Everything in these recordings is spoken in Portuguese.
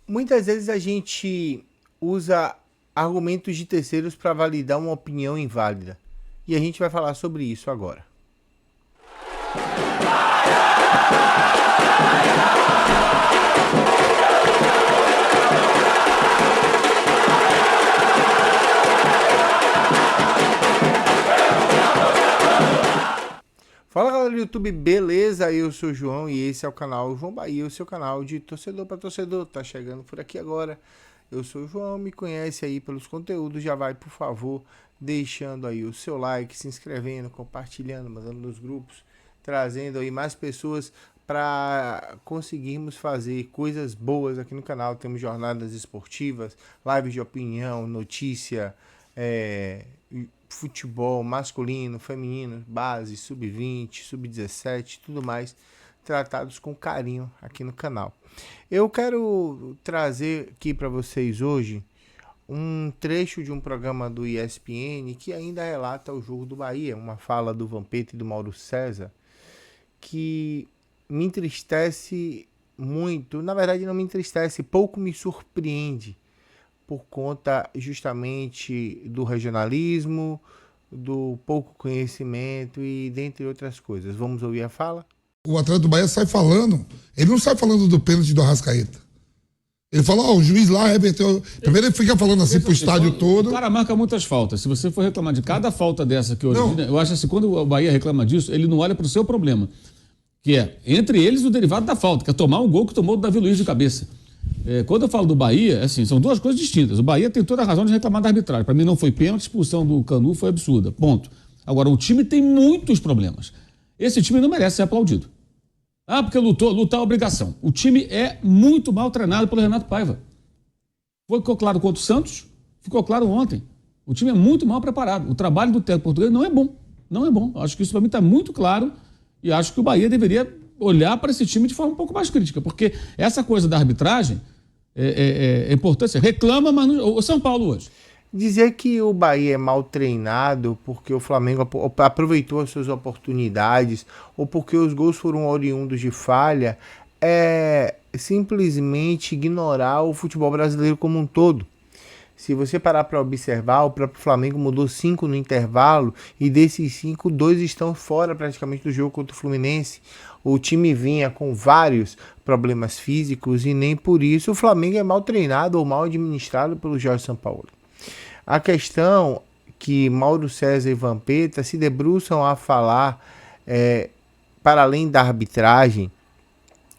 Muitas vezes a gente usa argumentos de terceiros para validar uma opinião inválida. E a gente vai falar sobre isso agora. Fala galera do YouTube, beleza? Eu sou o João e esse é o canal João Bahia, o seu canal de torcedor para torcedor. Tá chegando por aqui agora. Eu sou o João, me conhece aí pelos conteúdos, já vai por favor deixando aí o seu like, se inscrevendo, compartilhando, mandando nos grupos, trazendo aí mais pessoas para conseguirmos fazer coisas boas aqui no canal. Temos jornadas esportivas, lives de opinião, notícia, futebol masculino, feminino, base, sub-20, sub-17, tudo mais, tratados com carinho aqui no canal. Eu quero trazer aqui para vocês hoje um trecho de um programa do ESPN que ainda relata o jogo do Bahia, uma fala do Vampeta e do Mauro César, que me entristece muito. Na verdade, não me entristece, pouco me surpreende, por conta justamente do regionalismo, do pouco conhecimento e dentre outras coisas. Vamos ouvir a fala? O atleta do Bahia sai falando, ele não sai falando do pênalti do Arrascaeta. Ele fala, o juiz lá reverteu. Primeiro ele fica falando assim pro estádio todo. O cara marca muitas faltas. Se você for reclamar de cada falta dessa que origina, eu acho assim, quando o Bahia reclama disso, ele não olha pro seu problema. Que é, entre eles, o derivado da falta, que é tomar um gol que tomou do Davi Luiz de cabeça. Quando eu falo do Bahia, assim, são duas coisas distintas. O Bahia tem toda a razão de reclamar da arbitragem. Para mim não foi pênalti, a expulsão do Canu foi absurda. Ponto. Agora, o time tem muitos problemas. Esse time não merece ser aplaudido. Porque lutar é obrigação. O time é muito mal treinado pelo Renato Paiva. Ficou claro contra o Santos, ficou claro ontem. O time é muito mal preparado. O trabalho do técnico português não é bom. Não é bom. Acho que isso para mim está muito claro e acho que o Bahia deveria olhar para esse time de forma um pouco mais crítica, porque essa coisa da arbitragem é importante. Reclama, mas o São Paulo hoje. Dizer que o Bahia é mal treinado porque o Flamengo aproveitou as suas oportunidades ou porque os gols foram oriundos de falha é simplesmente ignorar o futebol brasileiro como um todo. Se você parar para observar, o próprio Flamengo mudou 5 no intervalo e desses 5, 2 estão fora praticamente do jogo contra o Fluminense. O time vinha com vários problemas físicos e nem por isso o Flamengo é mal treinado ou mal administrado pelo Jorge Sampaoli. A questão que Mauro César e Vampeta se debruçam a falar, para além da arbitragem,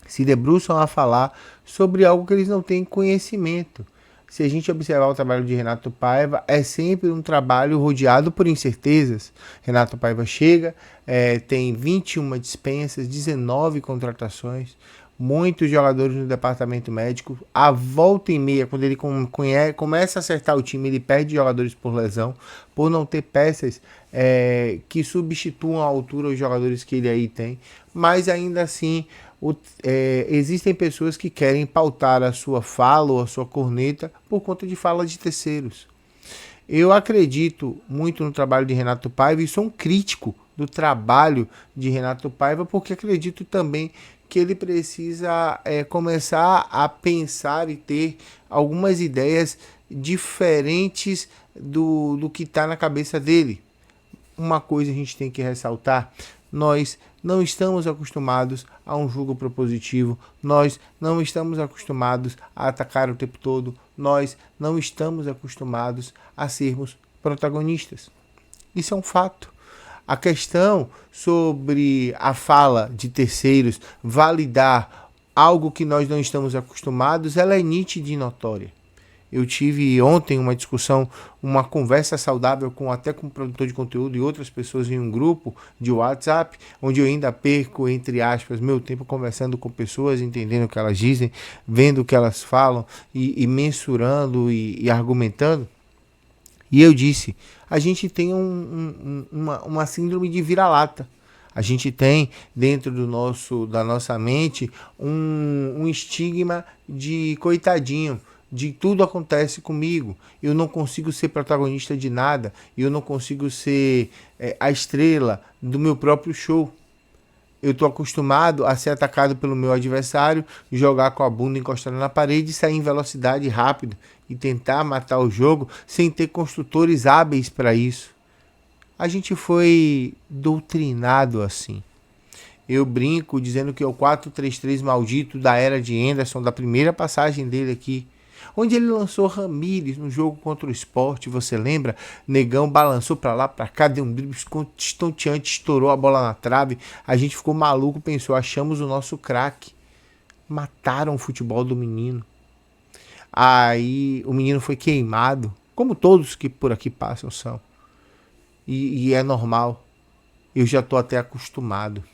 se debruçam a falar sobre algo que eles não têm conhecimento. Se a gente observar o trabalho de Renato Paiva, é sempre um trabalho rodeado por incertezas. Renato Paiva chega, tem 21 dispensas, 19 contratações, muitos jogadores no departamento médico. A volta e meia, quando ele começa a acertar o time, ele perde jogadores por lesão, por não ter peças que substituam à altura os jogadores que ele aí tem. Mas ainda assim, existem pessoas que querem pautar a sua fala ou a sua corneta por conta de fala de terceiros. Eu acredito muito no trabalho de Renato Paiva e sou um crítico do trabalho de Renato Paiva, porque acredito também que ele precisa começar a pensar e ter algumas ideias diferentes do que está na cabeça dele. Uma coisa a gente tem que ressaltar: nós não estamos acostumados a um jogo propositivo, nós não estamos acostumados a atacar o tempo todo, nós não estamos acostumados a sermos protagonistas. Isso é um fato. A questão sobre a fala de terceiros validar algo que nós não estamos acostumados, ela é nítida e notória. Eu tive ontem uma discussão, uma conversa saudável até com o produtor de conteúdo e outras pessoas em um grupo de WhatsApp, onde eu ainda perco, entre aspas, meu tempo conversando com pessoas, entendendo o que elas dizem, vendo o que elas falam e mensurando e argumentando. E eu disse, a gente tem uma síndrome de vira-lata. A gente tem dentro da nossa mente um estigma de coitadinho, de tudo acontece comigo, eu não consigo ser protagonista de nada, eu não consigo ser a estrela do meu próprio show. eu tô acostumado a ser atacado pelo meu adversário, jogar com a bunda encostada na parede e sair em velocidade rápida e tentar matar o jogo sem ter construtores hábeis para isso. A gente foi doutrinado assim. Eu brinco dizendo que é o 4-3-3 maldito da era de Henderson, da primeira passagem dele aqui, onde ele lançou Ramírez no jogo contra o Sport, você lembra? Negão balançou pra lá, pra cá, deu um drible estonteante, estourou a bola na trave, a gente ficou maluco, pensou, achamos o nosso craque. Mataram o futebol do menino. Aí o menino foi queimado, como todos que por aqui passam são. E é normal, eu já tô até acostumado.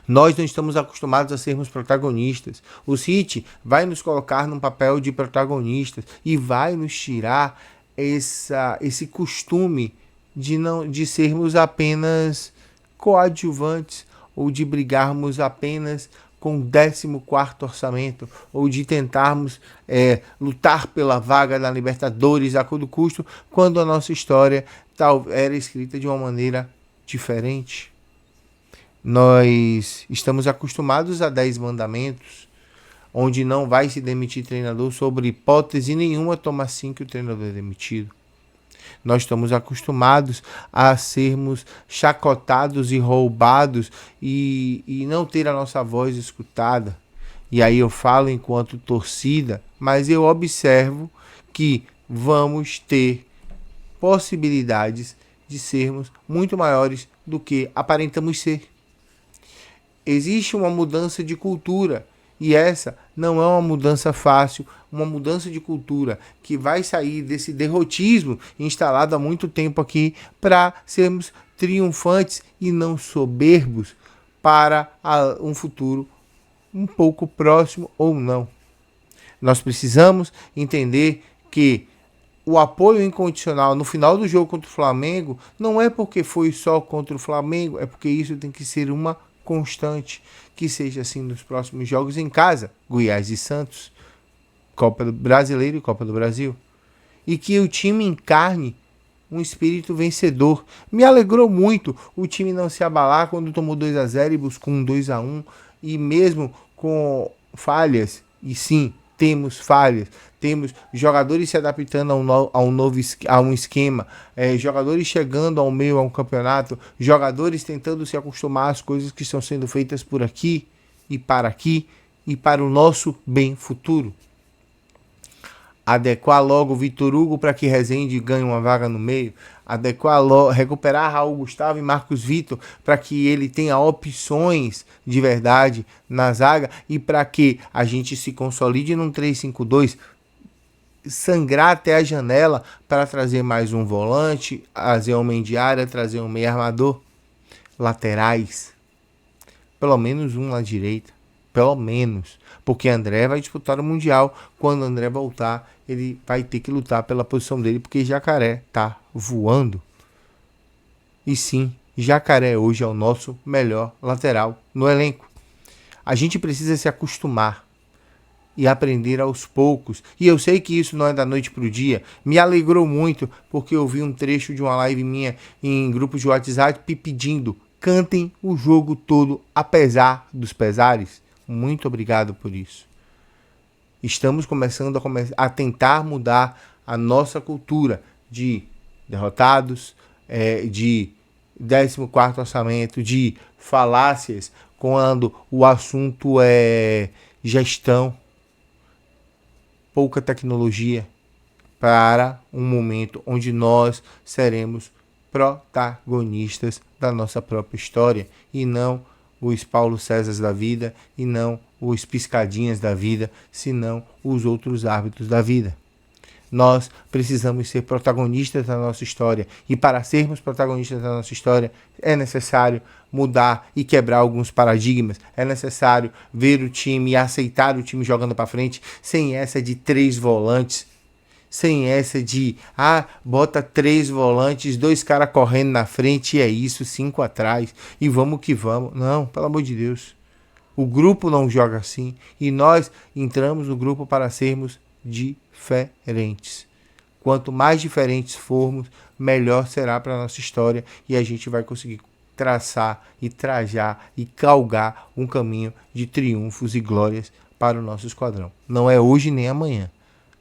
Nós não estamos acostumados a sermos protagonistas. O City vai nos colocar num papel de protagonistas e vai nos tirar esse costume de sermos apenas coadjuvantes ou de brigarmos apenas com o 14º orçamento ou de tentarmos lutar pela vaga da Libertadores a todo custo, quando a nossa história era escrita de uma maneira diferente. Nós estamos acostumados a 10 mandamentos, onde não vai se demitir treinador sobre hipótese nenhuma, toma assim que o treinador é demitido. Nós estamos acostumados a sermos chacotados e roubados e não ter a nossa voz escutada. E aí eu falo enquanto torcida, mas eu observo que vamos ter possibilidades de sermos muito maiores do que aparentamos ser. Existe uma mudança de cultura e essa não é uma mudança fácil, uma mudança de cultura que vai sair desse derrotismo instalado há muito tempo aqui para sermos triunfantes e não soberbos para um futuro um pouco próximo ou não. Nós precisamos entender que o apoio incondicional no final do jogo contra o Flamengo não é porque foi só contra o Flamengo, é porque isso tem que ser uma constante, que seja assim nos próximos jogos em casa, Goiás e Santos, Copa do Brasileiro e Copa do Brasil, e que o time encarne um espírito vencedor. Me alegrou muito o time não se abalar quando tomou 2-0 e buscou um 2-1, e mesmo com falhas, e sim, temos falhas, temos jogadores se adaptando a um esquema, jogadores chegando ao meio a um campeonato, jogadores tentando se acostumar às coisas que estão sendo feitas por aqui e para o nosso bem futuro. Adequar logo o Vitor Hugo para que Rezende ganhe uma vaga no meio, recuperar Raul Gustavo e Marcos Vitor para que ele tenha opções de verdade na zaga e para que a gente se consolide num 3-5-2, sangrar até a janela para trazer mais um volante, trazer um homem de área, trazer um meio armador, laterais, pelo menos um na direita, pelo menos, porque André vai disputar o Mundial. Quando André voltar, ele vai ter que lutar pela posição dele, porque Jacaré tá voando. E sim, Jacaré hoje é o nosso melhor lateral no elenco. A gente precisa se acostumar e aprender aos poucos. E eu sei que isso não é da noite pro dia. Me alegrou muito, porque eu vi um trecho de uma live minha em grupos de WhatsApp pedindo: cantem o jogo todo, apesar dos pesares. Muito obrigado por isso. Estamos começando a tentar mudar a nossa cultura de derrotados, de 14º orçamento, de falácias quando o assunto é gestão, pouca tecnologia, para um momento onde nós seremos protagonistas da nossa própria história e não os Paulo César da vida e não os Piscadinhas da vida, senão os outros árbitros da vida. Nós precisamos ser protagonistas da nossa história e para sermos protagonistas da nossa história é necessário mudar e quebrar alguns paradigmas, é necessário ver o time e aceitar o time jogando para frente sem essa de 3 volantes, sem essa de bota 3 volantes, 2 caras correndo na frente e é isso, 5 atrás e vamos que vamos. Não, pelo amor de Deus, o grupo não joga assim e nós entramos no grupo para sermos diferentes. Quanto mais diferentes formos, melhor será para a nossa história e a gente vai conseguir traçar e trajar e galgar um caminho de triunfos e glórias para o nosso esquadrão. Não é hoje nem amanhã,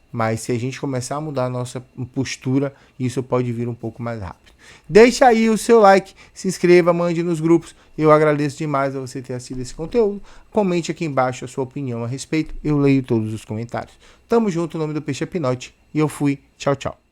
mas se a gente começar a mudar a nossa postura, isso pode vir um pouco mais rápido. Deixa aí o seu like, se inscreva, mande nos grupos. Eu agradeço demais a você ter assistido esse conteúdo. Comente aqui embaixo a sua opinião a respeito. Eu leio todos os comentários. Tamo junto, o nome do Peixe é Pinote. E eu fui. Tchau, tchau.